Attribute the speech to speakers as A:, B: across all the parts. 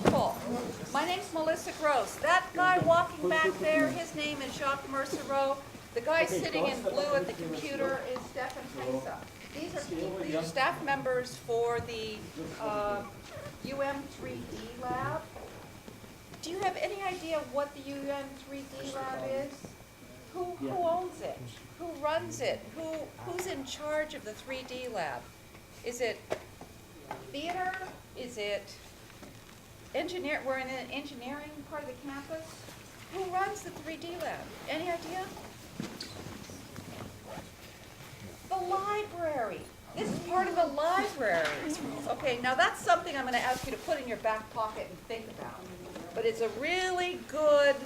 A: wonderful. My name's Melissa Gross. That guy walking back there, his name is Jacques Mercereau. The guy sitting in blue at the computer is Stefan Pesa. These are staff members for the UM 3D lab. Do you have any idea what the UM 3D lab is? Who owns it? Who runs it? Who's in charge of the 3D lab? Is it theater? Is it engineer? We're in an engineering part of the campus. Who runs the 3D lab? Any idea? The library. This is part of the library. Okay, now that's something I'm going to ask you to put in your back pocket and think about. But it's a really good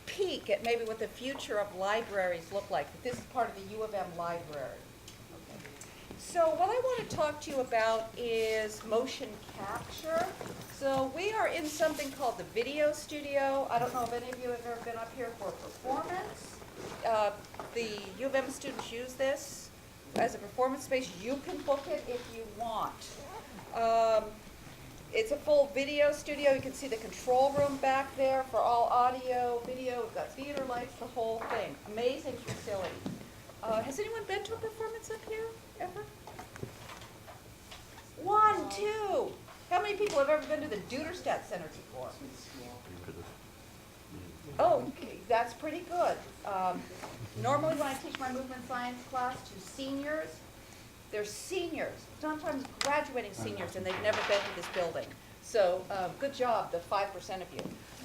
A: peek at maybe what the future of libraries look like. This is part of the U of M library. Okay. So what I want to talk to you about is motion capture. So we are in something called the video studio. I don't know if any of you have ever been up here for a performance. The U of M students use this as a performance space. You can book it if you want. It's a full video studio. You can see the control room back there for all audio, video. We've got theater lights, the whole thing. Amazing facility. Has anyone been to a performance up here ever? One, two. How many people have ever been to the Duderstadt Center before? Oh, okay, that's pretty good. Normally when I teach my movement science class to seniors, they're seniors, sometimes graduating seniors, and they've never been to this building. So good job, the 5% of you.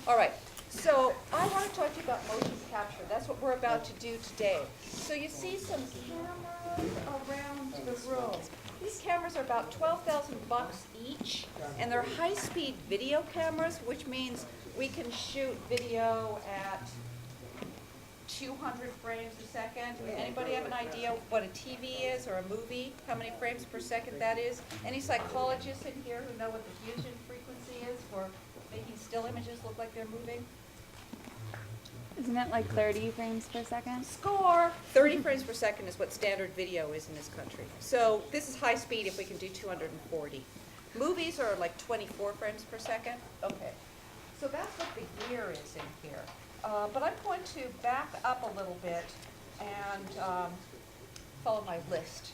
A: All right, so I want to talk to you about motion capture. That's what we're about to do today. So you see some cameras around the room. These cameras are about $12,000 each, and they're high-speed video cameras, which means we can shoot video at 200 frames a second. Anybody have an idea what a TV is or a movie? How many frames per second that is? Any psychologists in here who know what the fusion frequency is for making still images look like they're moving?
B: Isn't it like 30 frames per second?
A: Score! 30 frames per second is what standard video is in this country. So this is high speed if we can do 240. Movies are like 24 frames per second. Okay. So that's what the gear is in here. But I'm going to back up a little bit and follow my list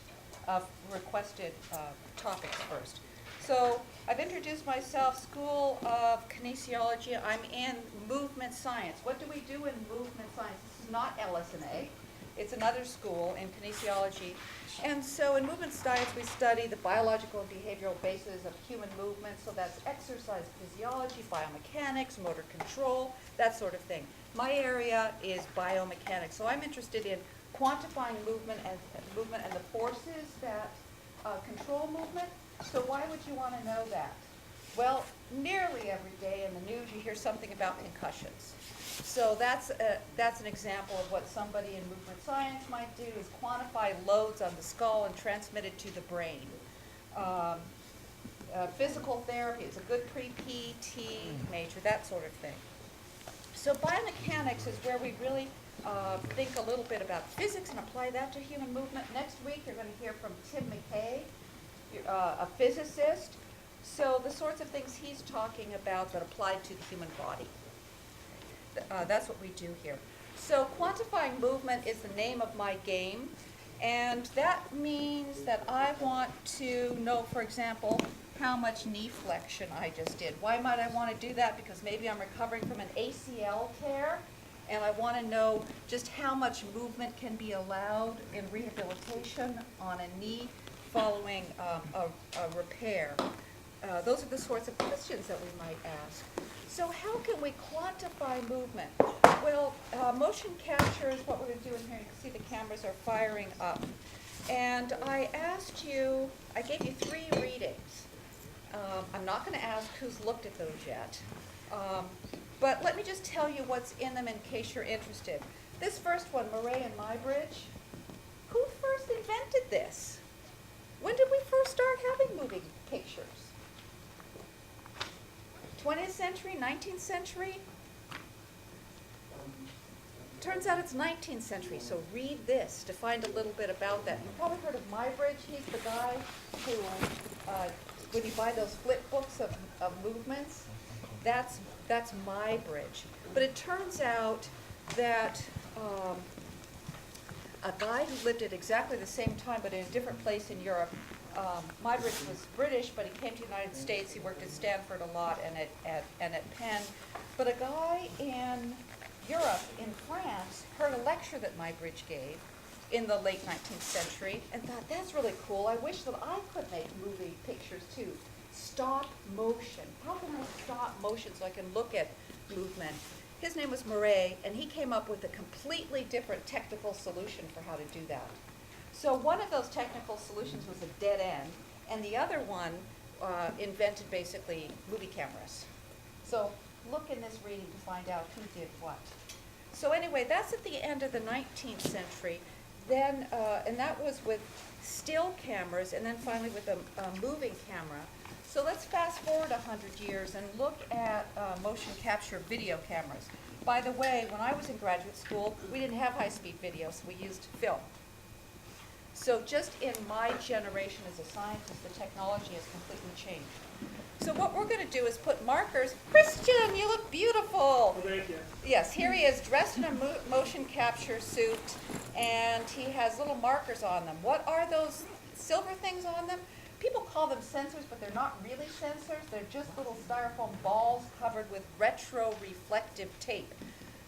A: of requested topics first. So I've introduced myself, School of Kinesiology. I'm in movement science. What do we do in movement science? This is not LS&A. It's another school in kinesiology. And so in movement science, we study the biological and behavioral basis of human movement. So that's exercise physiology, biomechanics, motor control, that sort of thing. My area is biomechanics. So I'm interested in quantifying movement and the forces that control movement. So why would you want to know that? Well, nearly every day in the news you hear something about concussions. So that's an example of what somebody in movement science might do, is quantify loads on the skull and transmit it to the brain. Physical therapy is a good pre-PT major, that sort of thing. So biomechanics is where we really think a little bit about physics and apply that to human movement. Next week you're going to hear from Tim McKay, a physicist. So the sorts of things he's talking about that apply to the human body. That's what we do here. So quantifying movement is the name of my game, and that means that I want to know, for example, how much knee flexion I just did. Why might I want to do that? Because maybe I'm recovering from an ACL tear, and I want to know just how much movement can be allowed in rehabilitation on a knee following a repair. Those are the sorts of questions that we might ask. So how can we quantify movement? Well, motion capture is what we're going to do in here. You can see the cameras are firing up. And I gave you 3 readings. I'm not going to ask who's looked at those yet. But let me just tell you what's in them in case you're interested. This first one, Murray and Muybridge. Who first invented this? When did we first start having moving pictures? 20th century, 19th century? Turns out it's 19th century, so read this to find a little bit about that. You've probably heard of Muybridge. He's the guy who when you buy those flip books of movements, that's my bridge. But it turns out that a guy who lived at exactly the same time but in a different place in Europe, Muybridge was British, but he came to the United States. He worked at Stanford a lot and at Penn. But a guy in Europe, in France, heard a lecture that Muybridge gave in the late 19th century and thought, that's really cool. I wish that I could make movie pictures too. Stop motion. How can I stop motion so I can look at movement? His name was Murray, and he came up with a completely different technical solution for how to do that. So one of those technical solutions was a dead end, and the other one invented basically movie cameras. So look in this reading to find out who did what. So anyway, that's at the end of the 19th century. Then, and that was with still cameras, and then finally with a moving camera. So let's fast forward 100 years and look at motion capture video cameras. By the way, when I was in graduate school, we didn't have high-speed video, so we used film. So just in my generation as a scientist, the technology has completely changed. So what we're going to do is put markers. Christian, you look beautiful.
C: Oh, thank you.
A: Yes, here he is dressed in a motion capture suit, and he has little markers on them. What are those silver things on them? People call them sensors, but they're not really sensors. They're just little styrofoam balls covered with retroreflective tape.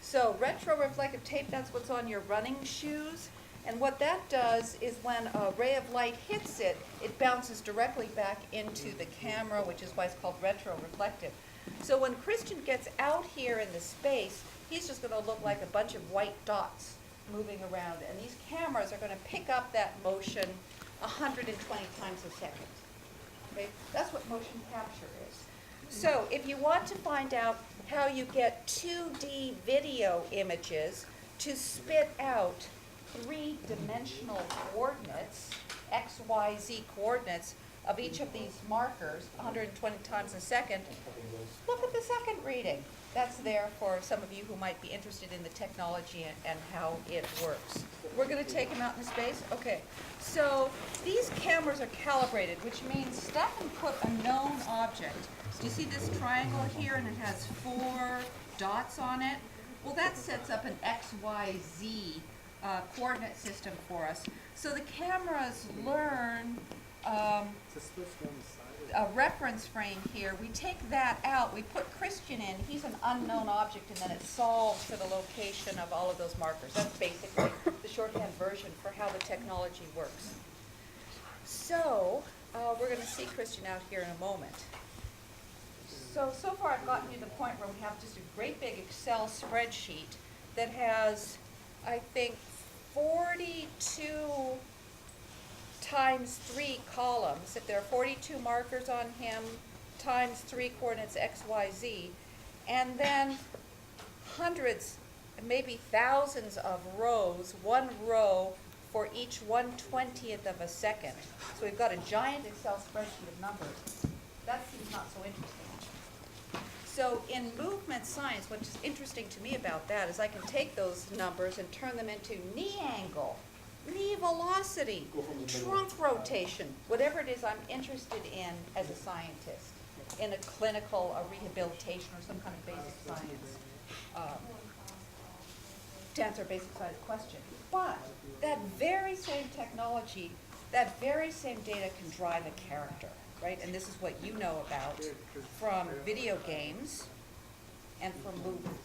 A: So retroreflective tape, that's what's on your running shoes. And what that does is when a ray of light hits it, it bounces directly back into the camera, which is why it's called retroreflective. So when Christian gets out here in the space, he's just going to look like a bunch of white dots moving around. And these cameras are going to pick up that motion 120 times a second. Okay? That's what motion capture is. So if you want to find out how you get 2D video images to spit out three-dimensional coordinates, x, y, z coordinates of each of these markers 120 times a second, look at the second reading. That's there for some of you who might be interested in the technology and how it works. We're going to take him out in space? Okay. So these cameras are calibrated, which means Stefan put a known object. Do you see this triangle here, and it has 4 dots on it? Well, that sets up an x, y, z coordinate system for us. So the cameras learn a reference frame here. We take that out, we put Christian in, he's an unknown object, and then it solves for the location of all of those markers. That's basically the shorthand version for how the technology works. So we're going to see Christian out here in a moment. So far I've gotten you to the point where we have just a great big Excel spreadsheet that has, I think, 42 times 3 columns. If there are 42 markers on him, times 3 coordinates x, y, z, and then hundreds, maybe thousands of rows, one row for each 1/20th of a second. So we've got a giant Excel spreadsheet of numbers. That seems not so interesting. So in movement science, what's interesting to me about that is I can take those numbers and turn them into knee angle, knee velocity, trunk rotation, whatever it is I'm interested in as a scientist, in a clinical, a rehabilitation, or some kind of basic science, to answer a basic science question. But that very same technology, that very same data can drive a character, right? And this is what you know about from video games and from movies.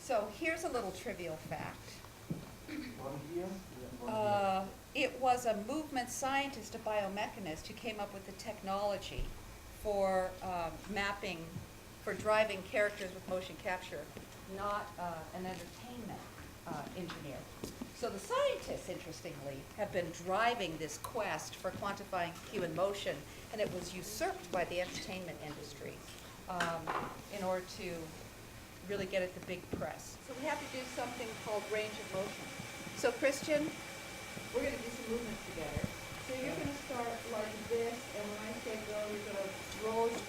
A: So here's a little trivial fact. It was a movement scientist, a biomechanist, who came up with the technology for mapping, for driving characters with motion capture, not an entertainment engineer. So the scientists, interestingly, have been driving this quest for quantifying human motion, and it was usurped by the entertainment industry in order to really get at the big press. So we have to do something called range of motion. So Christian, we're going to do some movements together. So you're going to start like this, and when I say go, you're going to roll, you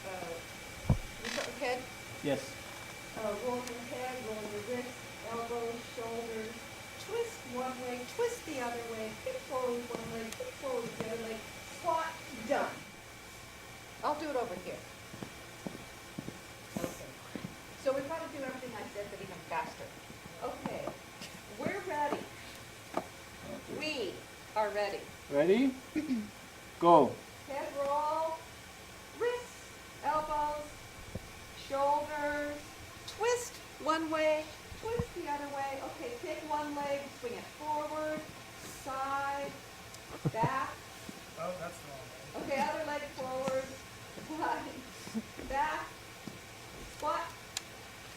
A: start with head?
C: Yes.
A: Roll your head, roll your wrist, elbows, shoulders, twist one way, twist the other way, kick forward one leg, kick forward the other leg, squat, done. I'll do it over here. Okay. So we've got to do everything I said, but even faster. Okay. We're ready. We are ready.
C: Ready? Go.
A: Head roll, wrists, elbows, shoulders, twist one way, twist the other way. Okay, take one leg, swing it forward, side, back.
D: Oh, that's the wrong way.
A: Okay, other leg forward, side, back, squat,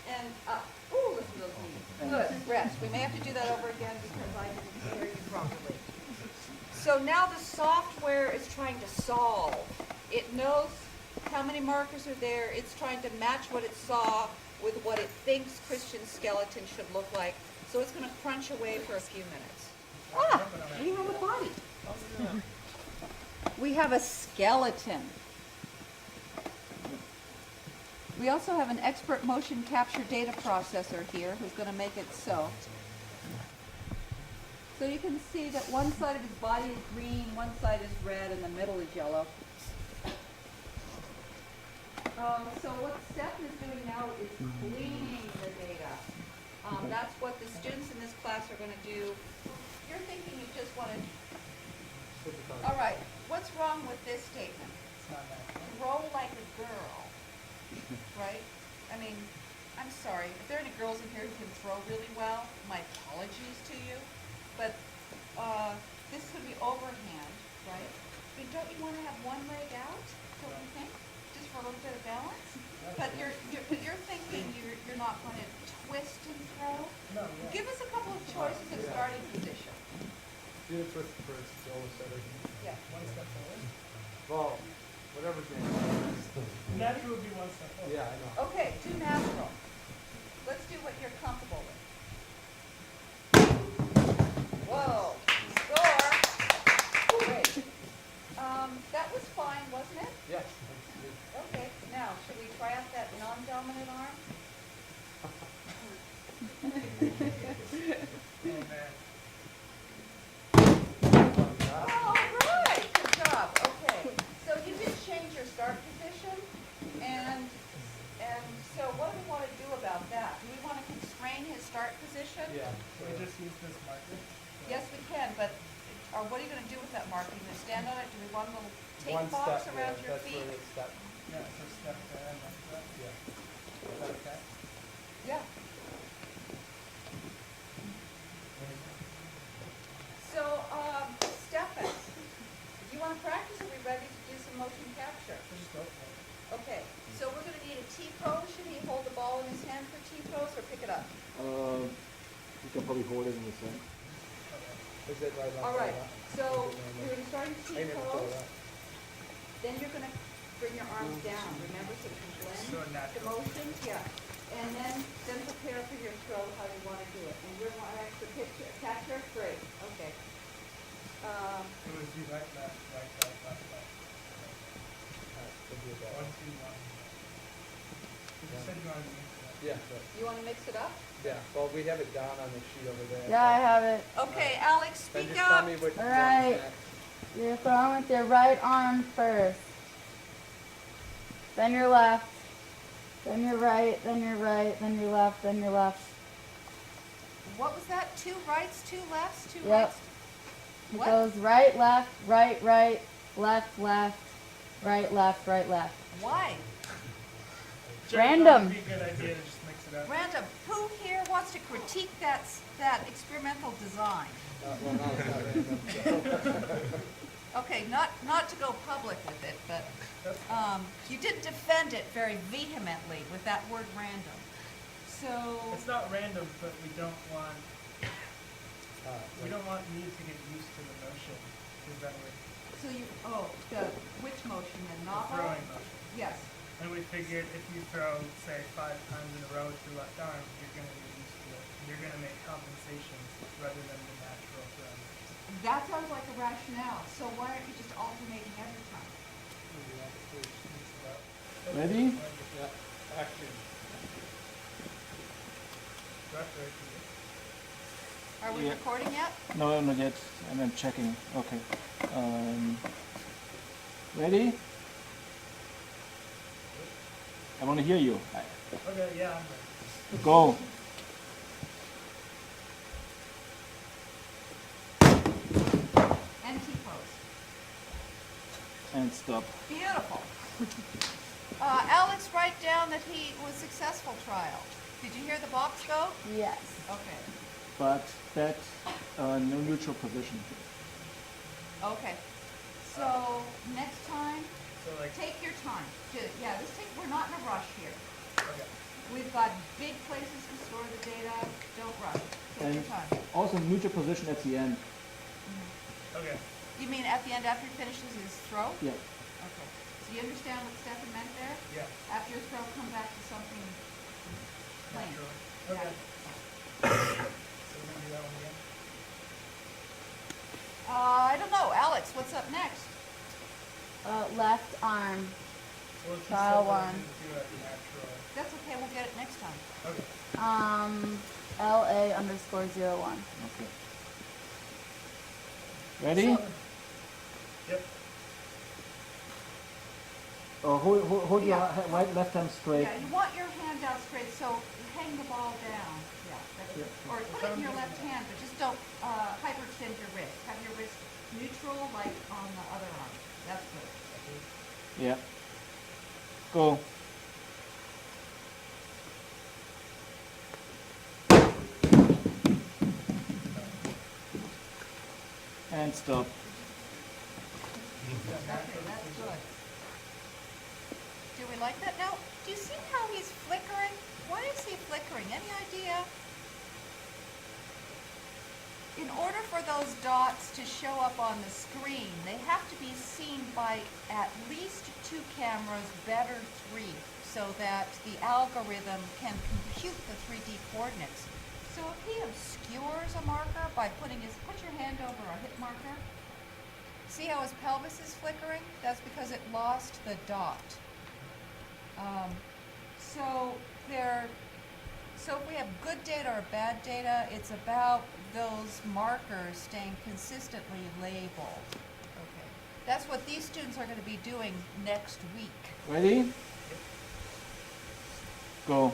A: and up. Ooh, listen to those knees. Good, rest. We may have to do that over again because I didn't hear you properly. So now the software is trying to solve. It knows how many markers are there. It's trying to match what it saw with what it thinks Christian's skeleton should look like. So it's going to crunch away for a few minutes. Ah, we have a body. We have a skeleton. We also have an expert motion capture data processor here who's going to make it so. So you can see that one side of his body is green, one side is red, and the middle is yellow. So what Stephen is doing now is cleaning the data. That's what the students in this class are going to do. You're thinking you just want to... All right, what's wrong with this statement?
D: It's not that.
A: Throw like a girl, right? I mean, I'm sorry. If there are any girls in here who can throw really well, my apologies to you. But this could be overhand, right? But don't you want to have one leg out, don't you think? Just for a little bit of balance? But you're thinking you're not going to twist and throw?
D: No, yeah.
A: Give us a couple of choices of starting position.
E: Do the twist first, so almost everything.
A: Yeah.
D: One step forward.
E: Well, whatever's name.
D: Natural would be one step forward.
E: Yeah, I know.
A: Okay, do natural. Let's do what you're comfortable with. Whoa, score. Great. That was fine, wasn't it?
E: Yes.
A: Okay, now, should we try out that non-dominant arm?
D: Oh, man.
A: All right, good job, okay. So you did change your start position, and so what do we want to do about that? Do we want to constrain his start position?
E: Yeah.
D: Can we just use this marker?
A: Yes, we can, but what are you going to do with that marker? You going to stand on it? Do we want a little tape
E: One
A: box
E: step,
A: around
E: yeah,
A: your
E: that's
A: feet?
E: where it's step.
D: Yeah, so step there and then step.
E: Yeah.
D: Is that okay?
A: Yeah. So, Stefan, do you want to practice? Are we ready to do some motion capture?
D: We'll just go for it.
A: Okay, so we're going to need a T-pose. Should he hold the ball in his hand for T-pose or pick it up?
C: You can probably hold it in the center.
E: Is it right on?
A: All right, so
E: Is
A: you're going to start in
E: it normal?
A: T-pose. Then you're going to bring your arms down, remember, so you can
D: So
A: blend the
D: natural.
A: motions, yeah. And then prepare for your throw, how you want to do it. And you're going to picture, capture, great, okay.
D: It was you right, left, right, left, left, left. One, two, one. You said you wanted to mix it up.
E: Yeah, right.
A: You want to mix it up?
E: Yeah, well, we have it down on the sheet over there.
B: Yeah, I have it.
A: Okay, Alex,
E: Then
A: speak
E: just tell
A: up.
E: me which
B: All
E: one's
B: right.
E: next.
B: You're throwing with your right arm first. Then your left. Then your right, then your right, then your left, then your left.
A: What was that? 2 rights, 2 lefts, 2
B: Yep.
A: rights?
B: It
A: What?
B: goes right, left, right, right, left, left, right, left, right, left.
A: Why?
D: Sure,
B: Random.
D: It would be a good idea to just mix it up.
A: Random. Who here wants to critique that experimental design?
E: Well, no, it's not random.
A: Okay, not to go public with it, but you did defend it very vehemently with that word random. So,
D: It's not random, but we don't want you to get used to the motion. Is that what
A: which motion then?
D: the
A: Not
D: throwing motion?
A: Yes.
D: And we figured if you throw, say, 5 times in a row with your left arm, you're going to get used to it. You're going to make compensations rather than the natural throw.
A: That sounds like a rationale. So why aren't you just alternating every time?
D: Maybe that's what we just mix it up.
C: Ready?
E: Yeah, action.
D: That's right.
A: Are we
C: Yeah.
A: recording yet?
C: No, not yet. I'm checking. Okay. Ready? I want to hear you.
D: Okay, yeah, I'm ready.
C: Go.
A: And T-pose.
C: And stop.
A: Beautiful. Alex, write down that he was successful trial. Did you hear the box go?
B: Yes.
A: Okay.
C: But that no neutral position.
A: Okay. So next time,
D: So like,
A: take your time. We're not in a rush here.
D: okay.
A: We've got big places to store the data. Don't rush. Take
C: And
A: your time.
C: also neutral position at the end.
D: Okay.
A: You mean at the end after he finishes his throw?
C: Yeah.
A: Okay. So you understand what Stefan meant there?
D: Yeah.
A: After your throw, come back to something plain.
D: Naturally.
A: Yeah.
D: Okay. So we're gonna do that one again?
A: I don't know. Alex, what's up next?
B: Left arm.
D: Well, if you
B: Trial
D: said we're
B: one.
D: gonna do it natural.
A: That's okay. We'll get it next time.
D: Okay.
B: LA_01.
C: Okay. Ready?
D: Yep.
C: Hold your
A: Yeah.
C: right left hand straight.
A: Yeah, you want your hand out straight, so hang the ball down. Yeah. That's it.
C: Yeah.
A: Or put it in your left hand, but just don't hyperextend your wrist. Have your wrist neutral, like on the other arm. That's good.
C: Yeah. Go. And stop.
A: Okay, that's good. Do we like that? Now, do you see how he's flickering? Why is he flickering? Any idea? In order for those dots to show up on the screen, they have to be seen by at least 2 cameras, better 3, so that the algorithm can compute the 3D coordinates. So if he obscures a marker by put your hand over a hit marker, see how his pelvis is flickering? That's because it lost the dot. So if we have good data or bad data, it's about those markers staying consistently labeled. Okay. That's what these students are going to be doing next week.
C: Ready? Go.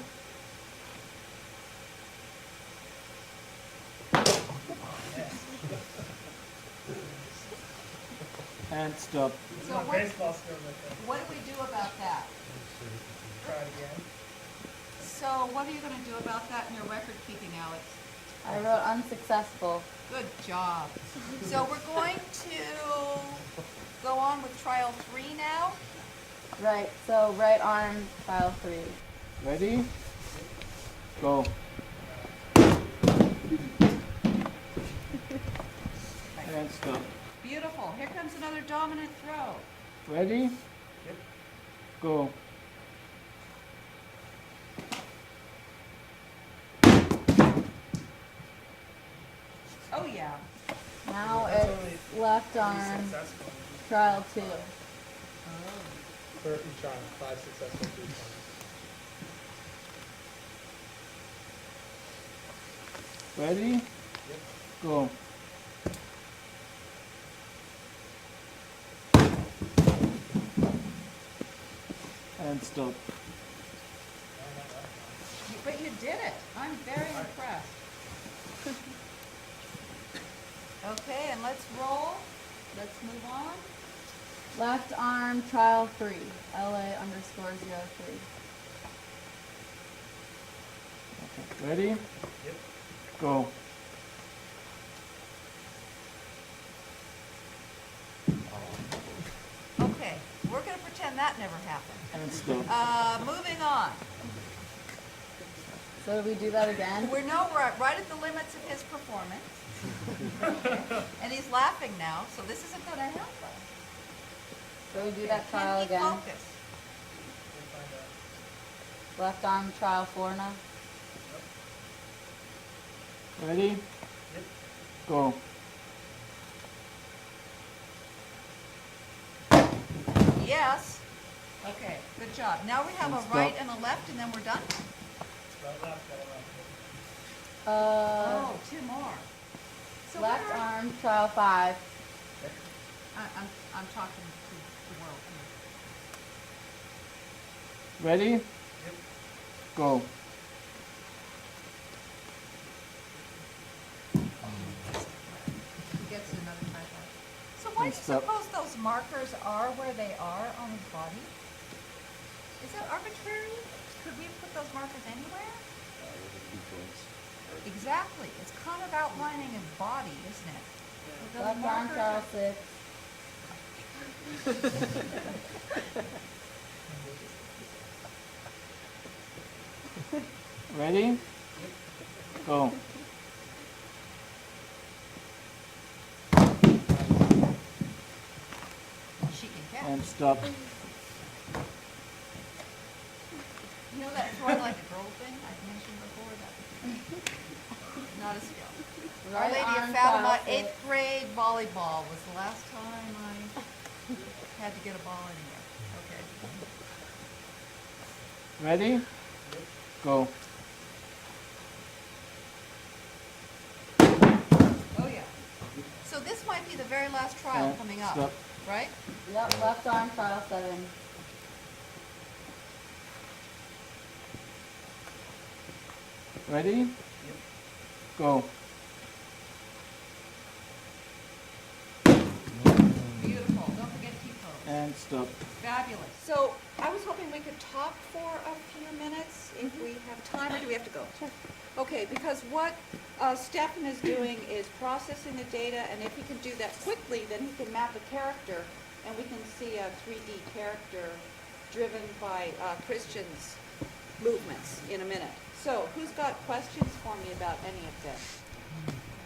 C: And stop.
D: It's
A: So
D: not
A: what-
D: baseball skills like that.
A: What do we do about that?
D: Try it again.
A: So what are you going to do about that in your record keeping, Alex?
B: I wrote unsuccessful.
A: Good job. So we're going to go on with trial 3 now.
B: Right, so right arm, trial 3.
C: Ready? Go. And stop.
A: Beautiful. Here comes another dominant throw.
C: Ready?
D: Yep.
C: Go.
A: Oh yeah.
B: Now
D: That's
B: it's
D: only
B: left
D: Pretty
B: arm,
D: successful.
B: trial 2.
E: For each arm, 5 successful, 3 times.
C: Ready?
E: Yep.
C: Go. And stop.
A: But you did it. I'm very impressed. Okay, and let's roll. Let's move on.
B: Left arm, trial 3. LA_03.
C: Okay. Ready?
D: Yep.
C: Go.
A: Okay, we're going to pretend that never happened.
C: And stop.
A: Moving on.
B: So do we do that again?
A: We're right at the limits of his performance. And he's laughing now, so this isn't going to help us.
B: So we do that trial
A: Can he
B: again.
A: focus?
D: We'll find out.
B: Left arm, trial 4 now.
C: Ready?
D: Yep.
C: Go.
A: Yes. Okay, good job. Now we have
C: And
A: a
C: stop.
A: right and a left, and then we're done?
D: Right left, right left.
A: Oh, 2 more. So
B: Left
A: where are-
B: arm, trial 5.
A: I'm talking to the world here.
C: Ready? Go.
B: He gets another tripod.
A: So why do you
C: Stop.
A: suppose those markers are where they are on his body? Is that arbitrary? Could we put those markers anywhere? Exactly. It's kind of outlining his body, isn't it? But those
B: Left arm
A: markers
B: trial
A: are-
B: 6.
C: Ready? Go.
A: She can catch.
C: And stop.
A: You know that throwing like a girl thing I mentioned before? That not a skill. Our
B: Right
A: lady
B: arm
A: of Fatima,
B: trial 6.
A: 8th grade volleyball was the last time I had to get a ball anywhere. Okay.
C: Ready? Go.
A: Oh yeah. So this might be the very last trial
C: And
A: coming up,
C: stop.
A: right?
B: Yep, left arm trial 7.
C: Ready? Go.
A: Beautiful. Don't forget T-pose.
C: And stop.
A: Fabulous. So I was hoping we could talk for a few minutes if we have time, or do we have to go? Sure. Okay, because what Stefan is doing is processing the data, and if he can do that quickly, then he can map a character, and we can see a 3D character driven by Christian's movements in a minute. So who's got questions for me about any of this?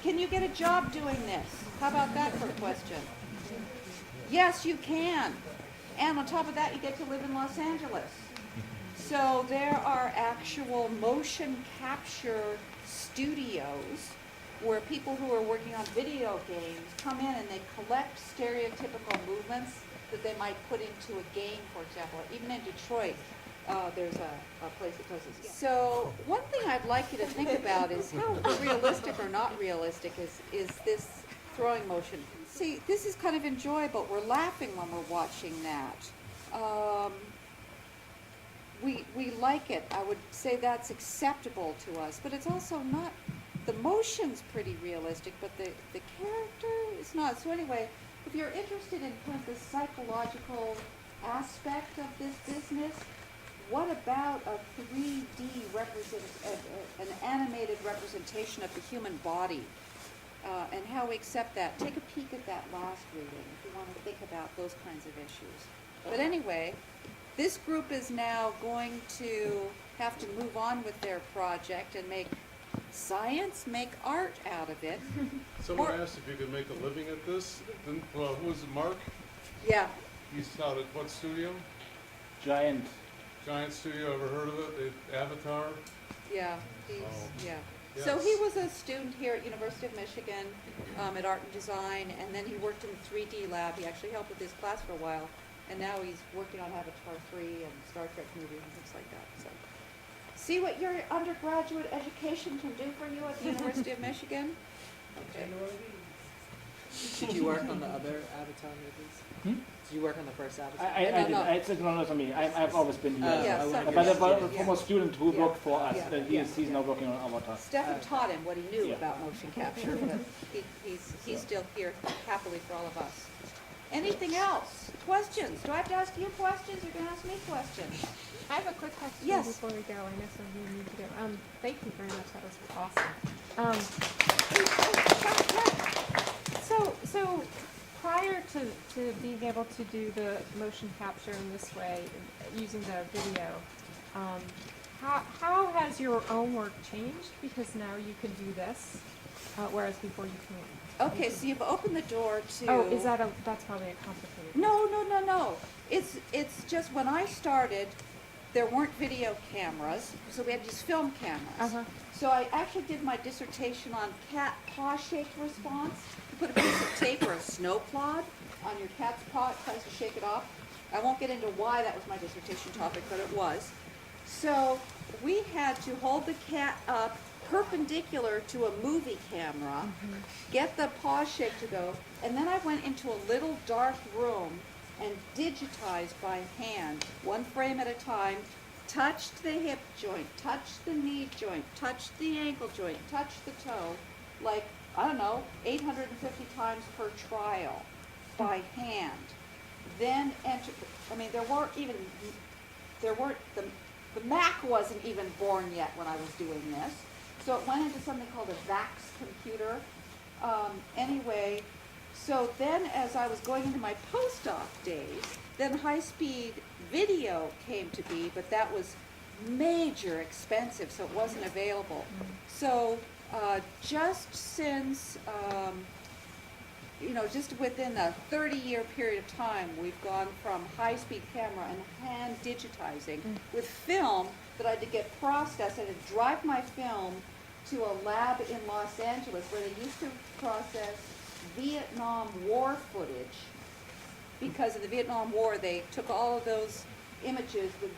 A: Can you get a job doing this? How about that for a question? Yes, you can. And on top of that, you get to live in Los Angeles. So there are actual motion capture studios where people who are working on video games come in and they collect stereotypical movements that they might put into a game, for example. Even in Detroit, there's a place that does this. So one thing I'd like you to think about is how realistic or not realistic is this throwing motion. See, this is kind of enjoyable. We're laughing when we're watching that. We like it. I would say that's acceptable to us, but it's also not. The motion's pretty realistic, but the character is not. So anyway, if you're interested in kind of the psychological aspect of this business, what about a 3D an animated representation of the human body, and how we accept that? Take a peek at that last reading if you want to think about those kinds of issues. But anyway, this group is now going to have to move on with their project and make art out of it.
F: Someone
A: Or-
F: asked if you could make a living at this. Then, who was it, Mark?
A: Yeah.
F: He's out at what studio?
C: Giant.
F: Giant Studio, ever heard of it? Avatar?
A: Yeah, he's,
F: Oh.
A: yeah. So
F: Yes.
A: he was a student here at University of Michigan at Art and Design, and then he worked in the 3D lab. He actually helped with his class for a while, and now he's working on Avatar 3 and Star Trek movies and things like that. So, see what your undergraduate education can do for you at the University of Michigan? Okay.
E: Did you work on the other Avatar movies?
C: Hmm?
E: Did you work on the first Avatar?
C: I did.
A: No.
C: It's not for me. I've always been here.
A: Yeah,
E: I
A: some-
E: wondered.
C: But
A: yeah,
C: there was a
A: yeah.
C: former student who
A: Yeah.
C: worked for us.
A: Yeah.
C: He's now working on Avatar.
A: Stefan taught him what he knew
C: Yeah.
A: about motion capture, but he's still here happily for all of us. Anything else? Questions? Do I have to ask you questions, or you can ask me questions?
G: I have a quick question
A: Yes.
G: before we go. I know some of you need to go. Thank you very much. That was awesome. So prior to being able to do the motion capture in this way, using the video, how has your own work changed? Because now you can do this, whereas before you can't.
A: Okay, so you've opened the door to...
G: Oh, that's probably a complicated.
A: No. It's just when I started, there weren't video cameras, so we had just film cameras.
G: Uh-huh.
A: So I actually did my dissertation on cat paw-shaped response. You put a piece of tape or a snow plod on your cat's paw, it tries to shake it off. I won't get into why that was my dissertation topic, but it was. So we had to hold the cat up perpendicular to a movie camera, get the paw shape to go, and then I went into a little dark room and digitized by hand, one frame at a time, touched the hip joint, touched the knee joint, touched the ankle joint, touched the toe, like, I don't know, 850 times per trial by hand. Then enter, I mean, the Mac wasn't even born yet when I was doing this. So it went into something called a VAX computer. Anyway, so then as I was going into my post-op days, then high-speed video came to be, but that was major expensive, so it wasn't available. So just since, just within a 30-year period of time, we've gone from high-speed camera and hand digitizing with film that I had to get processed. I had to drive my film to a lab in Los Angeles where they used to process Vietnam War footage. Because in the Vietnam War, they took all of those images with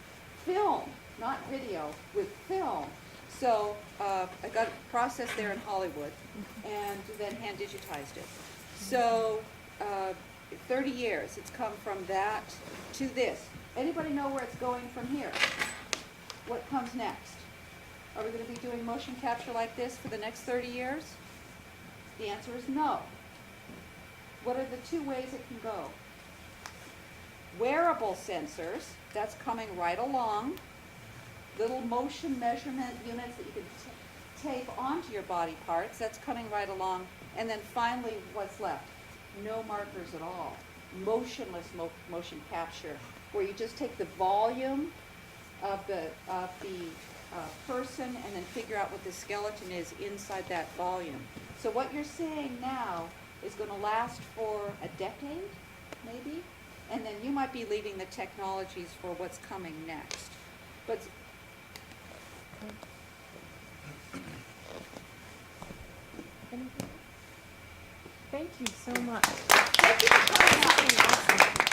A: film, not video, with film. So I got it processed there in Hollywood and then hand digitized it. So 30 years, it's come from that to this. Anybody know where it's going from here? What comes next? Are we going to be doing motion capture like this for the next 30 years? The answer is no. What are the two ways it can go? Wearable sensors, that's coming right along. Little motion measurement units that you can tape onto your body parts, that's coming right along. And then finally, what's left? No markers at all. Motionless motion capture, where you just take the volume of the person and then figure out what the skeleton is inside that volume. So what you're saying now is going to last for a decade, maybe? And then you might be leaving the technologies for what's coming next. But
G: Thank you so much.
A: thank you for coming out.